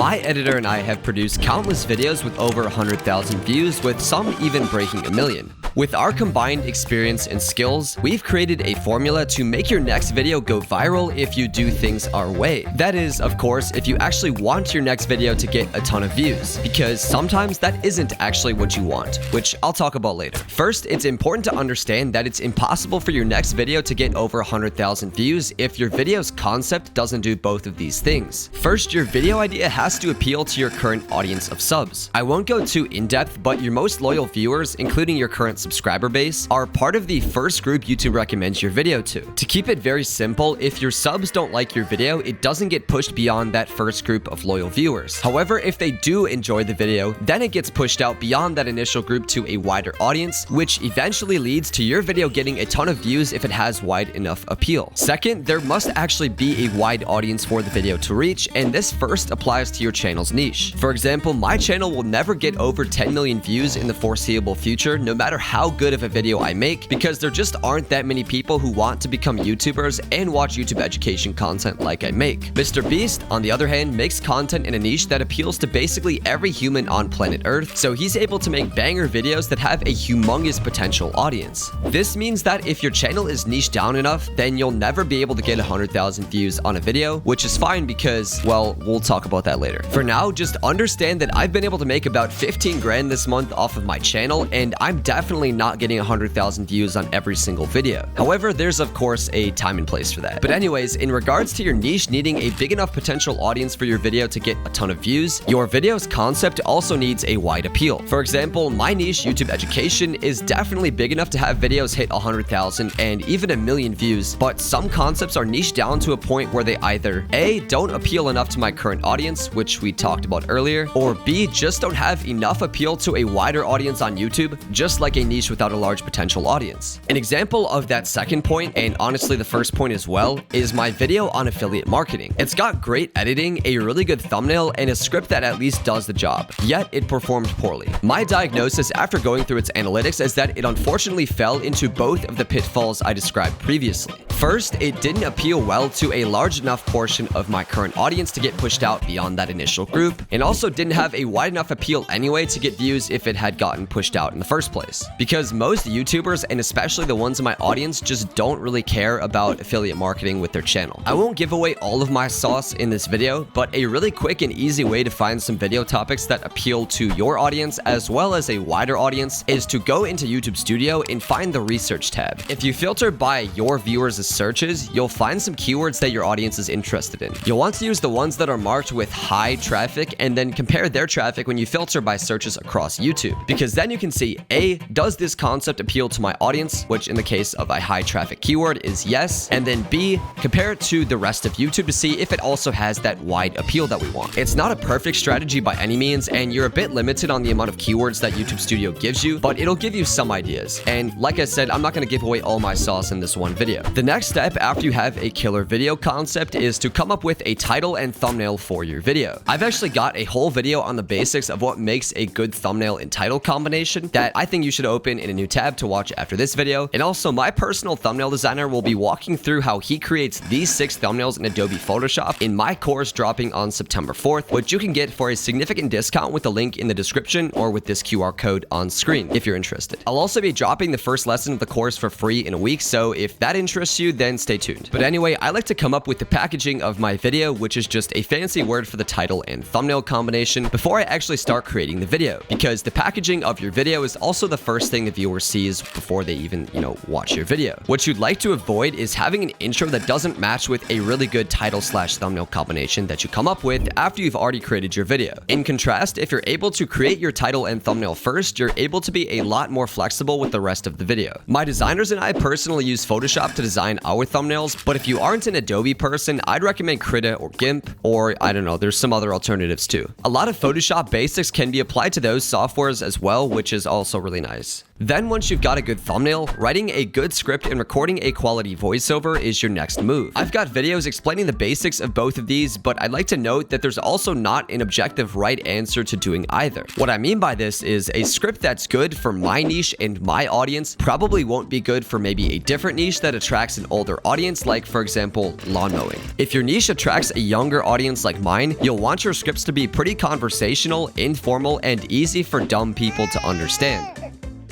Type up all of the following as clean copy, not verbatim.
My editor and I have produced countless videos with over 100,000 views, with some even breaking 1 million. With our combined experience and skills, we've created a formula to make your next video go viral if you do things our way. That is, of course, if you actually want your next video to get a ton of views, because sometimes that isn't actually what you want, which I'll talk about later. First, it's important to understand that it's impossible for your next video to get over 100,000 views if your video's concept doesn't do both of these things. First, your video idea has to appeal to your current audience of subs. I won't go too in-depth, but your most loyal viewers, including your current subscriber base, are part of the first group YouTube recommends your video to. To keep it very simple, if your subs don't like your video, it doesn't get pushed beyond that first group of loyal viewers. However, if they do enjoy the video, then it gets pushed out beyond that initial group to a wider audience, which eventually leads to your video getting a ton of views if it has wide enough appeal. Second, there must actually be a wide audience for the video to reach, and this first applies to your channel's niche. For example, my channel will never get over 10 million views in the foreseeable future, no matter how good of a video I make, because there just aren't that many people who want to become YouTubers and watch YouTube education content like I make. Mr. Beast, on the other hand, makes content in a niche that appeals to basically every human on planet Earth, so he's able to make banger videos that have a humongous potential audience. This means that if your channel is niche down enough, then you'll never be able to get 100,000 views on a video, which is fine because, well, we'll talk about that later. For now, just understand that I've been able to make about 15 grand this month off of my channel, and I'm definitely not getting 100,000 views on every single video. However, there's of course a time and place for that. But anyways, in regards to your niche needing a big enough potential audience for your video to get a ton of views, your video's concept also needs a wide appeal. For example, my niche, YouTube education, is definitely big enough to have videos hit 100,000 and even 1 million views, but some concepts are niche down to a point where they either A, don't appeal enough to my current audience, which we talked about earlier, or B, just don't have enough appeal to a wider audience on YouTube, just like a niche without a large potential audience. An example of that second point, and honestly the first point as well, is my video on affiliate marketing. It's got great editing, a really good thumbnail, and a script that at least does the job, yet it performed poorly. My diagnosis after going through its analytics is that it unfortunately fell into both of the pitfalls I described previously. First, it didn't appeal well to a large enough portion of my current audience to get pushed out beyond that initial group, and also didn't have a wide enough appeal anyway to get views if it had gotten pushed out in the first place. Because most YouTubers, and especially the ones in my audience, just don't really care about affiliate marketing with their channel. I won't give away all of my sauce in this video, but a really quick and easy way to find some video topics that appeal to your audience as well as a wider audience is to go into YouTube Studio and find the research tab. If you filter by your viewers' searches, you'll find some keywords that your audience is interested in. You'll want to use the ones that are marked with high traffic and then compare their traffic when you filter by searches across YouTube, because then you can see A, does this concept appeal to my audience, which in the case of a high traffic keyword is yes, and then B, compare it to the rest of YouTube to see if it also has that wide appeal that we want. It's not a perfect strategy by any means, and you're a bit limited on the amount of keywords that YouTube Studio gives you, but it'll give you some ideas. And like I said, I'm not going to give away all my sauce in this one video. The next step after you have a killer video concept is to come up with a title and thumbnail for your video. I've actually got a whole video on the basics of what makes a good thumbnail and title combination that I think you should open in a new tab to watch after this video. And also, my personal thumbnail designer will be walking through how he creates these 6 thumbnails in Adobe Photoshop in my course dropping on September 4th, which you can get for a significant discount with the link in the description or with this QR code on screen if you're interested. I'll also be dropping the first lesson of the course for free in a week, so if that interests you, then stay tuned. But anyway, I like to come up with the packaging of my video, which is just a fancy word for the title and thumbnail combination, before I actually start creating the video, because the packaging of your video is also the first thing the viewer sees before they even, watch your video. What you'd like to avoid is having an intro that doesn't match with a really good title/thumbnail combination that you come up with after you've already created your video. In contrast, if you're able to create your title and thumbnail first, you're able to be a lot more flexible with the rest of the video. My designers and I personally use Photoshop to design our thumbnails, but if you aren't an Adobe person, I'd recommend Krita or GIMP, or I don't know, there's some other alternatives too. A lot of Photoshop basics can be applied to those softwares as well, which is also really nice. views. Then once you've got a good thumbnail, writing a good script and recording a quality voiceover is your next move. I've got videos explaining the basics of both of these, but I'd like to note that there's also not an objective right answer to doing either. What I mean by this is a script that's good for my niche and my audience probably won't be good for maybe a different niche that attracts an older audience, like for example, lawn mowing. If your niche attracts a younger audience like mine, you'll want your scripts to be pretty conversational, informal, and easy for dumb people to understand.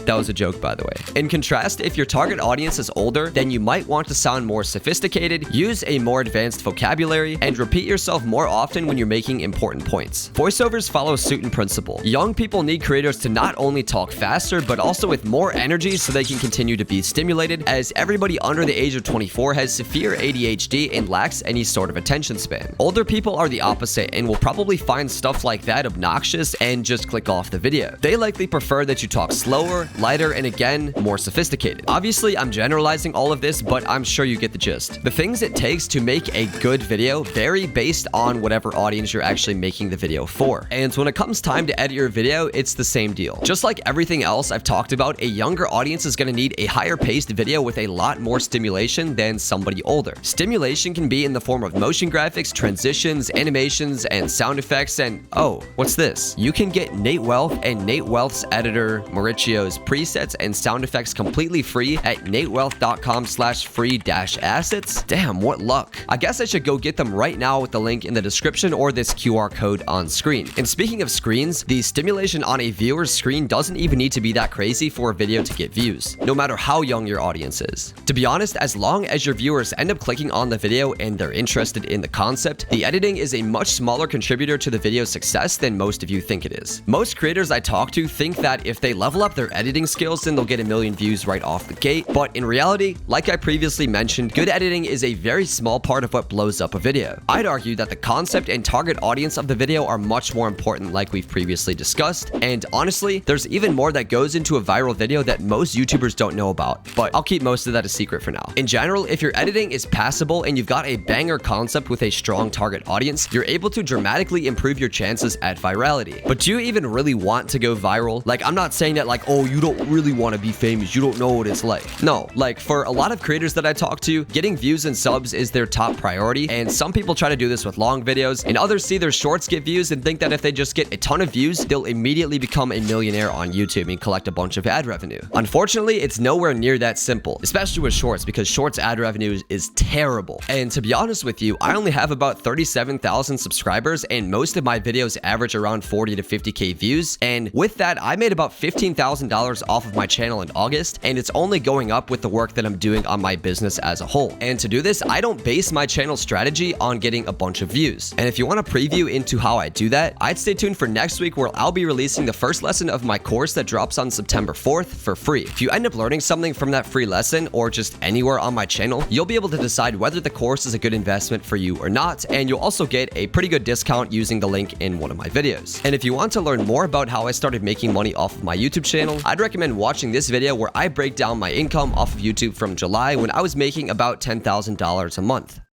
That was a joke, by the way. In contrast, if your target audience is older, then you might want to sound more sophisticated, use a more advanced vocabulary, and repeat yourself more often when you're making important points. Voiceovers follow suit in principle. Young people need creators to not only talk faster, but also with more energy so they can continue to be stimulated, as everybody under the age of 24 has severe ADHD and lacks any sort of attention span. Older people are the opposite and will probably find stuff like that obnoxious and just click off the video. They likely prefer that you talk slower, lighter, and again, more sophisticated. Obviously, I'm generalizing all of this, but I'm sure you get the gist. The things it takes to make a good video vary based on whatever audience you're actually making the video for. And when it comes time to edit your video, it's the same deal. Just like everything else I've talked about, a younger audience is going to need a higher paced video with a lot more stimulation than somebody older. Stimulation can be in the form of motion graphics, transitions, animations, and sound effects, and oh, what's this? You can get Nate Wealth and Nate Wealth's editor, Mauricio's presets and sound effects completely free at natewealth.com/free-assets. Damn, what luck. I guess I should go get them right now with the link in the description or this QR code on screen. And speaking of screens, the stimulation on a viewer's screen doesn't even need to be that crazy for a video to get views, no matter how young your audience is. To be honest, as long as your viewers end up clicking on the video and they're interested in the concept, the editing is a much smaller contributor to the video's success than most of you think it is. Most creators I talk to think that if they level up their editing skills, then they'll get 1 million views right off the gate. But in reality, like I previously mentioned, good editing is a very small part of what blows up a video. I'd argue that the concept and target audience of the video are much more important, like we've previously discussed. And honestly, there's even more that goes into a viral video that most YouTubers don't know about, but I'll keep most of that a secret for now. In general, if your editing is passable and you've got a banger concept with a strong target audience, you're able to dramatically improve your chances at virality. But do you even really want to go viral? Like, I'm not saying that like, oh, you don't really want to be famous, you don't know what it's like. No, like for a lot of creators that I talk to, getting views and subs is their top priority, and some people try to do this with long videos, and others see their shorts get views and think that if they just get a ton of views, they'll immediately become a millionaire on YouTube and collect a bunch of ad revenue. Unfortunately, it's nowhere near that simple, especially with shorts, because shorts ad revenue is terrible. And to be honest with you, I only have about 37,000 subscribers, and most of my videos average around 40 to 50k views, and with that, I made about $15,000 off of my channel in August, and it's only going up with the work that I'm doing on my business as a whole. And to do this, I don't base my channel strategy on getting a bunch of views. And if you want a preview into how I do that, I'd stay tuned for next week, where I'll be releasing the first lesson of my course that drops on September 4th for free. If you end up learning something from that free lesson, or just anywhere on my channel, you'll be able to decide whether the course is a good investment for you or not, and you'll also get a pretty good discount using the link in one of my videos. And if you want to learn more about how I started making money off of my YouTube channel, I'd recommend watching this video where I break down my income off of YouTube from July, when I was making about $10,000 a month.